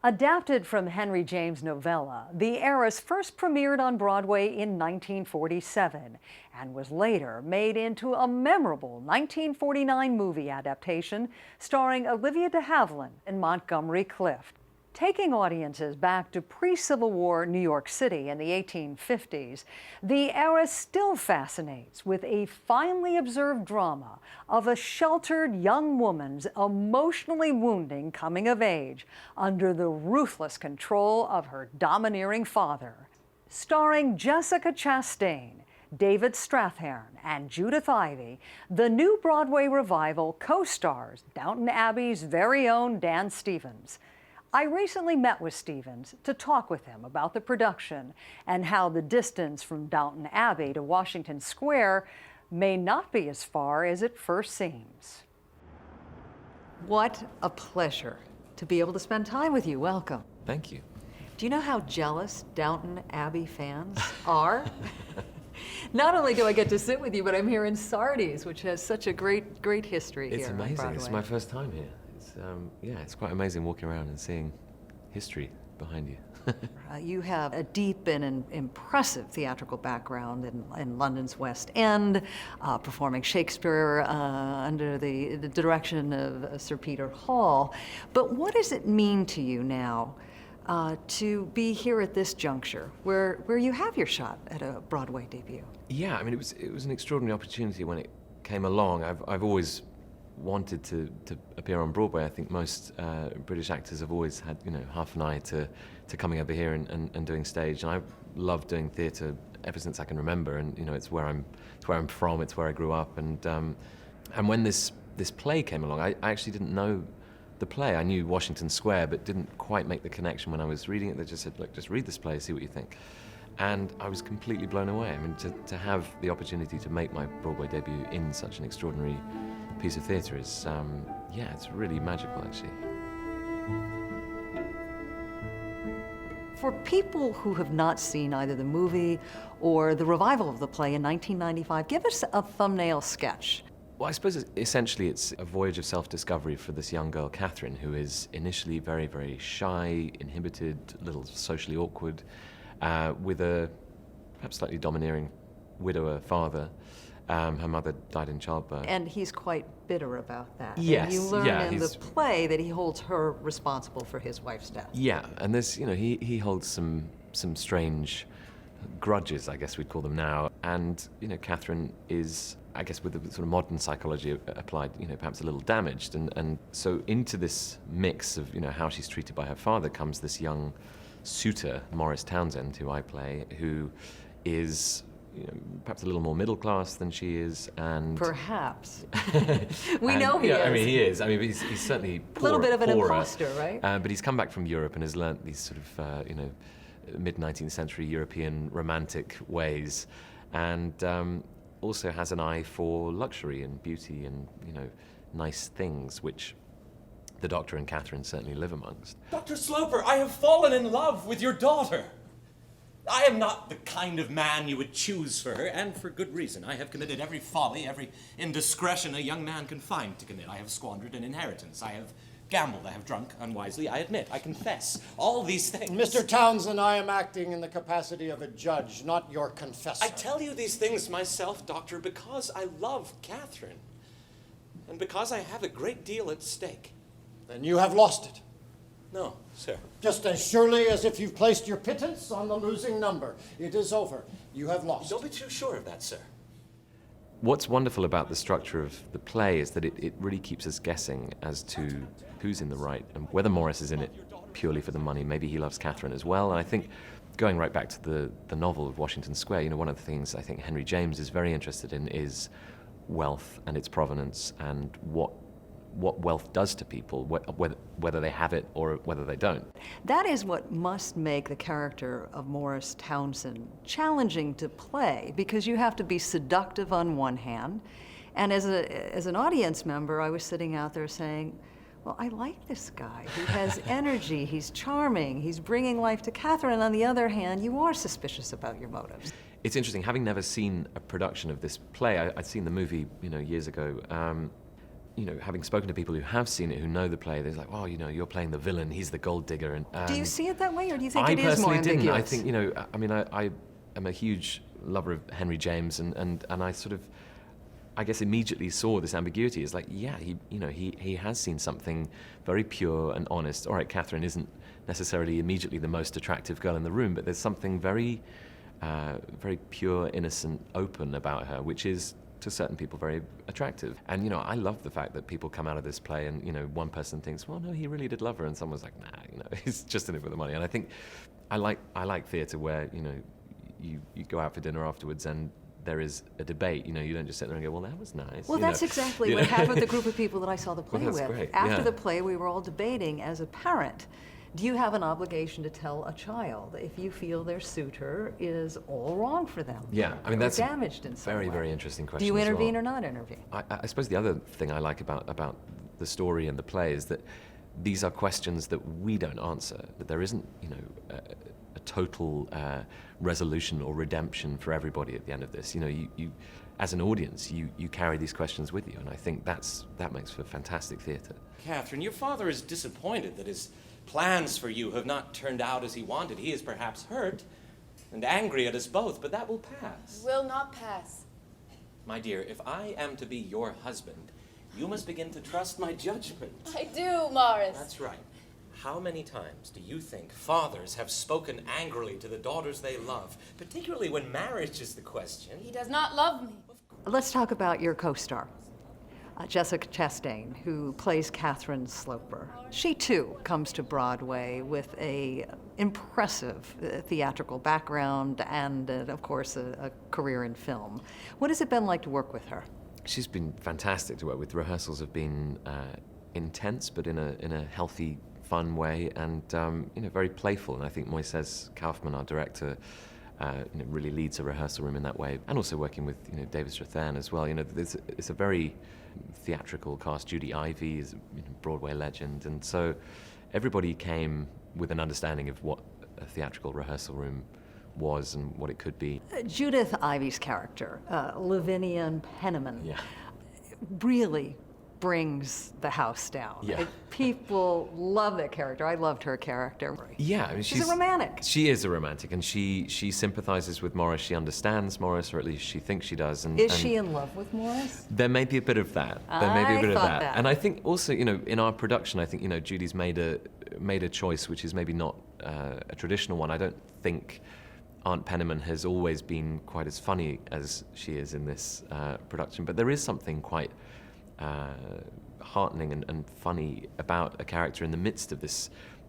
Adapted from Henry James' novella, The Heiress first premiered on Broadway in 1947 and was later made into a memorable 1949 movie adaptation starring Olivia de Havilland and Montgomery Clift. Taking audiences back to pre-Civil War New York City in the 1850s, The Heiress still fascinates with a finely observed drama of a sheltered young woman's emotionally wounding coming of age under the ruthless control of her domineering father. Starring Jessica Chastain, David Strathairn, and Judith Ivey, the new Broadway revival co-stars Downton Abbey's very own Dan Stevens. I recently met with Stevens to talk with him about the production and how the distance from Downton Abbey to Washington Square may not be as far as it first seems. What a pleasure to be able to spend time with you. Welcome. Thank you. Do you know how jealous Downton Abbey fans are? Not only do I get to sit with you, but I'm here in Sardi's, which has such a great history here. It's amazing. It's my first time here. Yeah, it's quite amazing walking around and seeing history behind you. You have a deep and impressive theatrical background in London's West End, performing Shakespeare under the direction of Sir Peter Hall. But what does it mean to you now to be here at this juncture, where you have your shot at a Broadway debut? Yeah, I mean, it was an extraordinary opportunity when it came along. I've always wanted to appear on Broadway. I think most British actors have always had, half an eye to coming over here and doing stage. And I've loved doing theatre ever since I can remember. And it's where I'm from. It's where I grew up. And when this play came along, I actually didn't know the play. I knew Washington Square, but didn't quite make the connection when I was reading it. They just said, look, just read this play, see what you think. And I was completely blown away. I mean, to have the opportunity to make my Broadway debut in such an extraordinary piece of theatre is, it's really magical, actually. For people who have not seen either the movie or the revival of the play in 1995, give us a thumbnail sketch. Well, I suppose essentially it's a voyage of self-discovery for this young girl, Catherine, who is initially very, very shy, inhibited, a little socially awkward, with a perhaps slightly domineering widower father. Her mother died in childbirth. And he's quite bitter about that. Yes. And you learn in the play that he holds her responsible for his wife's death. Yeah, and there's, he holds some strange grudges, I guess we'd call them now. And, Catherine is, I guess with the sort of modern psychology applied, perhaps a little damaged. And so into this mix of, how she's treated by her father comes this young suitor, Morris Townsend, who I play, who is perhaps a little more middle class than she is, and perhaps we know he is. I mean, he is. I mean, he's certainly a little bit of an imposter, right? But he's come back from Europe and has learnt these sort of mid-19th century European romantic ways, and also has an eye for luxury and beauty and nice things, which the Doctor and Catherine certainly live amongst. Dr. Sloper, I have fallen in love with your daughter. I am not the kind of man you would choose for her, and for good reason. I have committed every folly, every indiscretion a young man can find to commit. I have squandered an inheritance. I have gambled. I have drunk unwisely. I admit. I confess. All these things. Mr. Townsend, I am acting in the capacity of a judge, not your confessor. I tell you these things myself, Doctor, because I love Catherine, and because I have a great deal at stake. Then you have lost it. No, sir. Just as surely as if you've placed your pittance on the losing number. It is over. You have lost. Don't be too sure of that, sir. What's wonderful about the structure of the play is that it really keeps us guessing as to who's in the right and whether Morris is in it purely for the money. Maybe he loves Catherine as well. And I think going right back to the novel of Washington Square, one of the things I think Henry James is very interested in is wealth and its provenance and what wealth does to people, whether they have it or whether they don't. That is what must make the character of Morris Townsend challenging to play, because you have to be seductive on one hand, and as an audience member, I was sitting out there saying, well, I like this guy. He has energy, he's charming, he's bringing life to Catherine, and on the other hand, you are suspicious about your motives. It's interesting, having never seen a production of this play, I'd seen the movie, years ago, having spoken to people who have seen it, who know the play, they're like, oh, you're playing the villain, he's the gold digger. And Do you see it that way, or do you think I it is more personally didn't. ambiguous? I think, I am a huge lover of Henry James, and I sort of, I guess, immediately saw this ambiguity. It's like, yeah, he has seen something very pure and honest. All right, Catherine isn't necessarily immediately the most attractive girl in the room, but there's something very, very pure, innocent, open about her, which is, to certain people, very attractive. And I love the fact that people come out of this play and one person thinks, well, no, he really did love her, and someone's like, nah, he's just in it for the money. And I think I like theatre where you go out for dinner afterwards and there is a debate. You don't just sit there and go, well, that was nice. Well, that's exactly what happened with the group of people that I saw the play Well, that's with. great, After yeah. the play, we were all debating as a parent. Do you have an obligation to tell a child if you feel their suitor is all wrong for them? Yeah, I mean, or that's a damaged in some very, way? very interesting question. Do you as intervene well. or not intervene? I suppose the other thing I like about the story and the play is that these are questions that we don't answer. That there isn't, a total resolution or redemption for everybody at the end of this. You as an audience, you carry these questions with you, and I think that makes for fantastic theatre. Catherine, your father is disappointed that his plans for you have not turned out as he wanted. He is perhaps hurt and angry at us both, but that will pass. Will not pass. My dear, if I am to be your husband, you must begin to trust my judgment. I do, Morris. That's right. How many times do you think fathers have spoken angrily to the daughters they love, particularly when marriage is the question? He does not love me. Let's talk about your co-star, Jessica Chastain, who plays Catherine Sloper. She, too, comes to Broadway with a impressive theatrical background and, of course, a career in film. What has it been like to work with her? She's been fantastic to work with. Rehearsals have been intense, but in a healthy, fun way, and very playful. And I think Moises Kaufman, our director, really leads a rehearsal room in that way. And also working with David Strathairn as well. It's a very theatrical cast. Judy Ivey is a Broadway legend, and so everybody came with an understanding of what a theatrical rehearsal room was and what it could be. Judith Ivey's character, Lavinia Penniman, Yeah. really brings the house down. Yeah. People love that character. I loved her character. Yeah, I mean, She's a romantic. She is a romantic, and she sympathizes with Morris. She understands Morris, or at least she thinks she does. Is she in love with Morris? There may be a bit of that. There may be a I bit of thought that. that. And I think also, in our production, I think, Judy's made a choice which is maybe not a traditional one. I don't think Aunt Penniman has always been quite as funny as she is in this production, but there is something quite heartening and funny about a character in the midst of this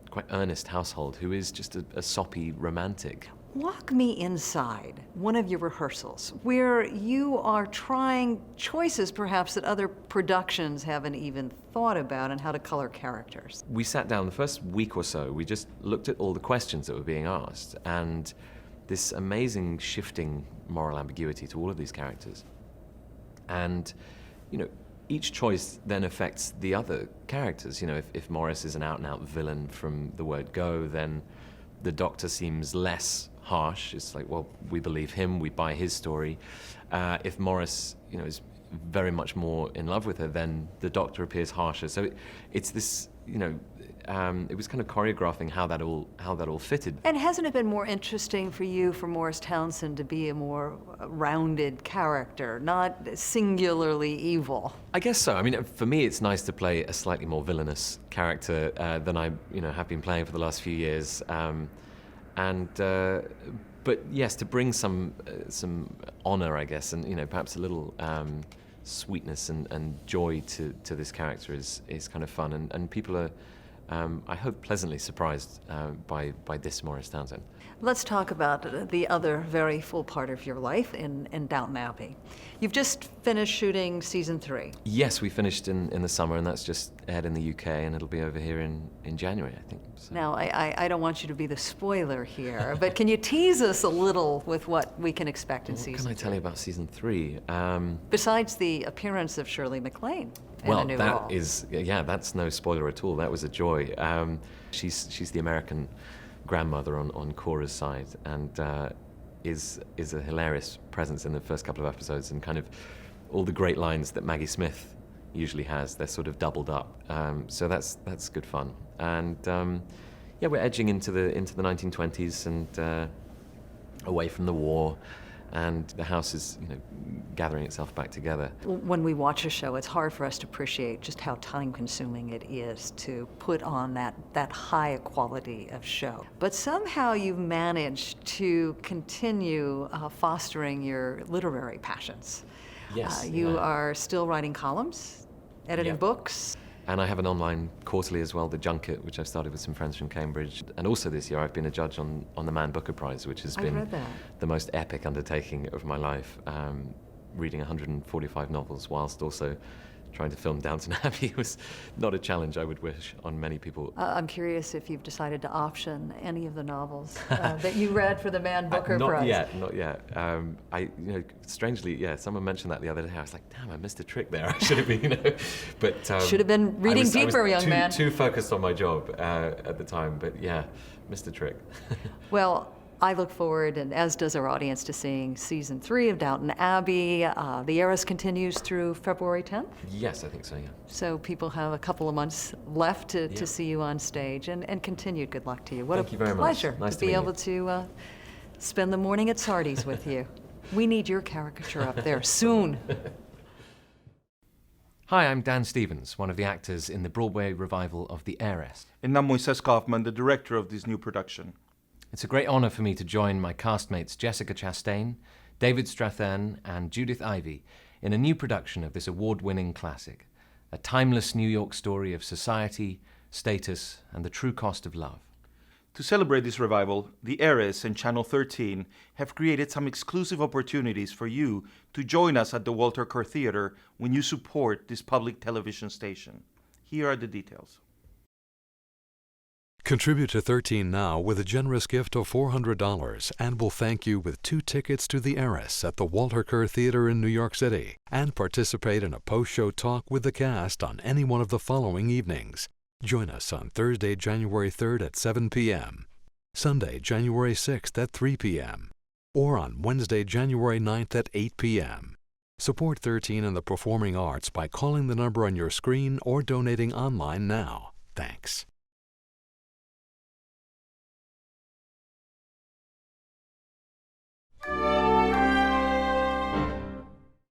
quite earnest household who is just a soppy romantic. Walk me inside one of your rehearsals where you are trying choices perhaps that other productions haven't even thought about and how to color characters. We sat down the first week or so, we just looked at all the questions that were being asked, and this amazing shifting moral ambiguity to all of these characters. And, each choice then affects the other characters. If Morris is an out-and-out villain from the word go, then the Doctor seems less harsh. It's like, well, we believe him, we buy his story. If Morris, is very much more in love with her, then the Doctor appears harsher. So it's this, it was kind of choreographing how that all fitted. And hasn't it been more interesting for you, for Morris Townsend, to be a more rounded character, not singularly evil? I guess so. I mean, for me, it's nice to play a slightly more villainous character than I, have been playing for the last few years. But yes, to bring some honor, I guess, and perhaps a little sweetness and joy to this character is kind of fun, and people are, I hope, pleasantly surprised by this Morris Townsend. Let's talk about the other very full part of your life in Downton Abbey. You've just finished shooting season 3. Yes, we finished in the summer, and that's just aired in the UK, and it'll be over here in January, I think. So. Now, I don't want you to be the spoiler here, but can you tease us a little with what we can expect in season 3? What can I tell you about season 3? Besides the appearance of Shirley MacLaine in a new role. That's no spoiler at all. That was a joy. She's the American grandmother on Cora's side, and is a hilarious presence in the first couple of episodes, and kind of all the great lines that Maggie Smith, usually has. They're sort of doubled up, so that's good fun. And yeah, we're edging into the 1920s and away from the war. And the house is, gathering itself back together. When we watch a show, it's hard for us to appreciate just how time-consuming it is to put on that high quality of show. But somehow you've managed to continue fostering your literary passions. Yes. You are still writing columns, editing Yeah. books. And I have an online quarterly as well, The Junket, which I've started with some friends from Cambridge. And also this year I've been a judge on the Man Booker Prize, which has I've been read that. the most epic undertaking of my life. Reading 145 novels whilst also trying to film Downton Abbey was not a challenge I would wish on many people. I'm curious if you've decided to option any of the novels that you read for the Man Booker Prize. Not yet. Strangely, someone mentioned that the other day. I was like, damn, I missed a trick there. I should have been, but Should have been reading deeper, I was young man. too focused on my job at the time, but yeah, missed a trick. Well, I look forward, and as does our audience, to seeing season 3 of Downton Abbey. The Heiress continues through February 10th. Yes, I think so, yeah. So people have a couple of months left Yeah. to see you on stage, and continued good luck to you. What Thank a you very much. pleasure Nice to to be meet able to spend the morning at Sardi's with you. We need your caricature up there soon. Hi, I'm Dan Stevens, one of the actors in the Broadway revival of The Heiress. And I'm Moises Kaufman, the director of this new production. It's a great honor for me to join my castmates Jessica Chastain, David Strathairn, and Judith Ivey in a new production of this award-winning classic, a timeless New York story of society, status, and the true cost of love. To celebrate this revival, the Heiress and Channel 13 have created some exclusive opportunities for you to join us at the Walter Kerr Theater when you support this public television station. Here are the details. Contribute to 13 now with a generous gift of $400, and we'll thank you with 2 tickets to The Heiress at the Walter Kerr Theater in New York City, and participate in a post-show talk with the cast on any one of the following evenings. Join us on Thursday, January 3rd at 7 p.m., Sunday, January 6th at 3 p.m., or on Wednesday, January 9th at 8 p.m. Support 13 and the performing arts by calling the number on your screen or donating online now. Thanks.